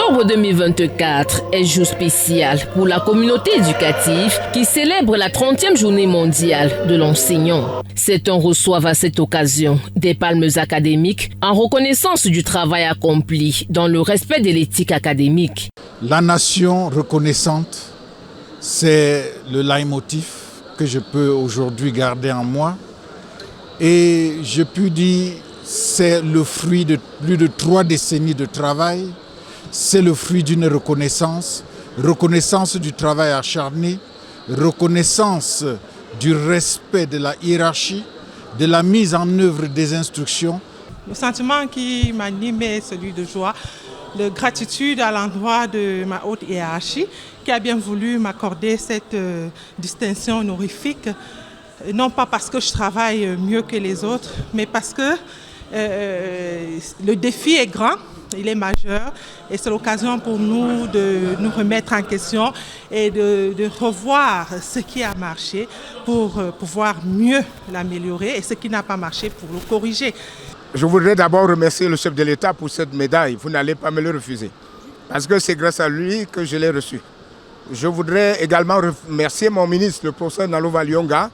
octobre 2024 est jour spécial pour la communauté éducative qui célèbre la 30e journée mondiale de l'enseignant. Certains reçoivent à cette occasion des palmes académiques en reconnaissance du travail accompli dans le respect de l'éthique académique. La nation reconnaissante, c'est le leitmotiv que je peux aujourd'hui garder en moi. Et je peux dire, c'est le fruit de plus de 3 décennies de travail. C'est le fruit d'une reconnaissance du travail acharné, reconnaissance du respect de la hiérarchie, de la mise en œuvre des instructions. Le sentiment qui m'anime est celui de joie, de gratitude à l'endroit de ma haute hiérarchie qui a bien voulu m'accorder cette distinction honorifique, non pas parce que je travaille mieux que les autres, mais parce que le défi est grand, il est majeur et c'est l'occasion pour nous de nous remettre en question et de revoir ce qui a marché pour pouvoir mieux l'améliorer et ce qui n'a pas marché pour le corriger. Je voudrais d'abord remercier le chef de l'État pour cette médaille. Vous n'allez pas me le refuser parce que c'est grâce à lui que je l'ai reçue. Je voudrais également remercier mon ministre, le professeur Nalova Lyonga,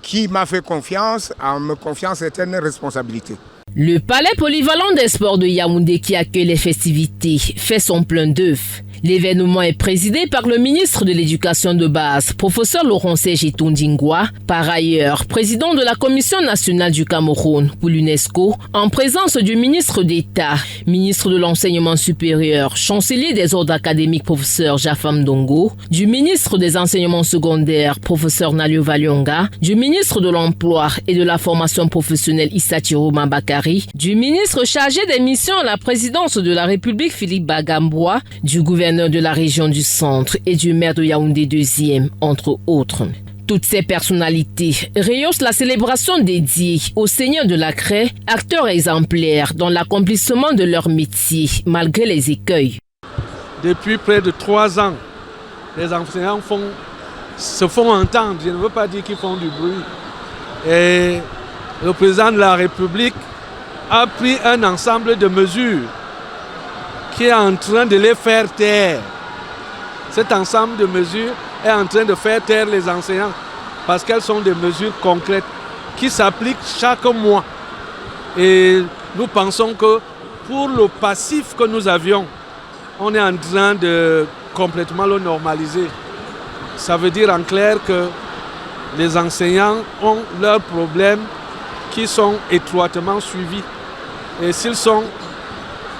qui m'a fait confiance en me confiant certaines responsabilités. Le palais polyvalent des sports de Yaoundé qui accueille les festivités fait son plein d'œufs. L'événement est présidé par le ministre de l'Éducation de base, professeur Laurent Serge Tondingwa, par ailleurs président de la Commission nationale du Cameroun pour l'UNESCO, en présence du ministre d'État, ministre de l'Enseignement supérieur, chancelier des ordres académiques, professeur Jafam Dongo, du ministre des Enseignements secondaires, professeur Naliova Lyonga, du ministre de l'Emploi et de la formation professionnelle Issa Tiroma Bakari, du ministre chargé des missions à la présidence de la République Philippe Bagamboua, du gouverneur de la région du centre et du maire de Yaoundé 2e, entre autres. Toutes ces personnalités rehaussent la célébration dédiée aux seigneurs de la craie, acteurs exemplaires dans l'accomplissement de leur métier malgré les écueils. Depuis près de 3 ans, les enseignants se font entendre. Je ne veux pas dire qu'ils font du bruit. Et le président de la République a pris un ensemble de mesures qui est en train de les faire taire. Cet ensemble de mesures est en train de faire taire les enseignants parce qu'elles sont des mesures concrètes qui s'appliquent chaque mois. Et nous pensons que pour le passif que nous avions, on est en train de complètement le normaliser. Ça veut dire en clair que les enseignants ont leurs problèmes qui sont étroitement suivis. Et s'ils sont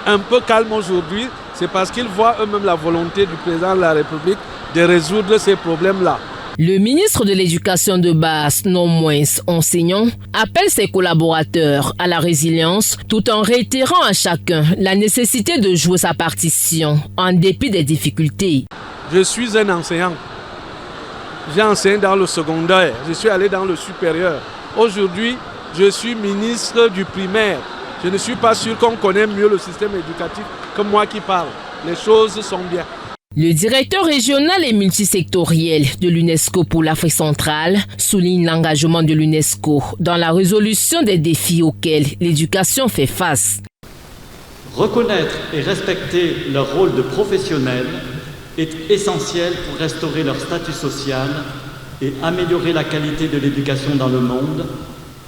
un peu calmes aujourd'hui, c'est parce qu'ils voient eux-mêmes la volonté du président de la République de résoudre ces problèmes-là. Le ministre de l'Éducation de base, non moins enseignant, appelle ses collaborateurs à la résilience tout en réitérant à chacun la nécessité de jouer sa partition en dépit des difficultés. Je suis un enseignant. J'ai enseigné dans le secondaire, je suis allé dans le supérieur. Aujourd'hui, je suis ministre du primaire. Je ne suis pas sûr qu'on connaît mieux le système éducatif que moi qui parle. Les choses sont bien. Le directeur régional et multisectoriel de l'UNESCO pour l'Afrique centrale souligne l'engagement de l'UNESCO dans la résolution des défis auxquels l'éducation fait face. Reconnaître et respecter leur rôle de professionnels est essentiel pour restaurer leur statut social et améliorer la qualité de l'éducation dans le monde,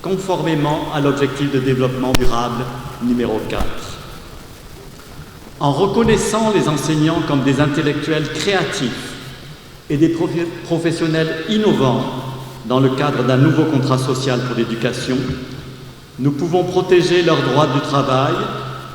conformément à l'objectif de développement durable numéro 4. En reconnaissant les enseignants comme des intellectuels créatifs et des professionnels innovants dans le cadre d'un nouveau contrat social pour l'éducation, nous pouvons protéger leurs droits du travail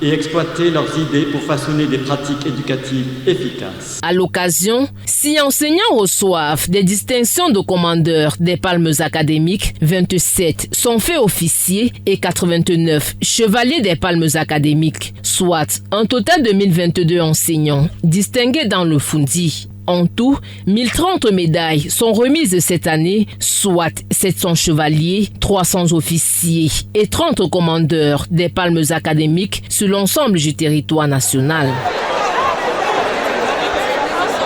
et exploiter leurs idées pour façonner des pratiques éducatives efficaces. À l'occasion, 6 enseignants reçoivent des distinctions de commandeur des palmes académiques, 27 sont faits officiers et 89 chevaliers des palmes académiques, soit un total de 1022 enseignants distingués dans le Fundi. En tout, 1030 médailles sont remises cette année, soit 700 chevaliers, 300 officiers et 30 commandeurs des palmes académiques sur l'ensemble du territoire national.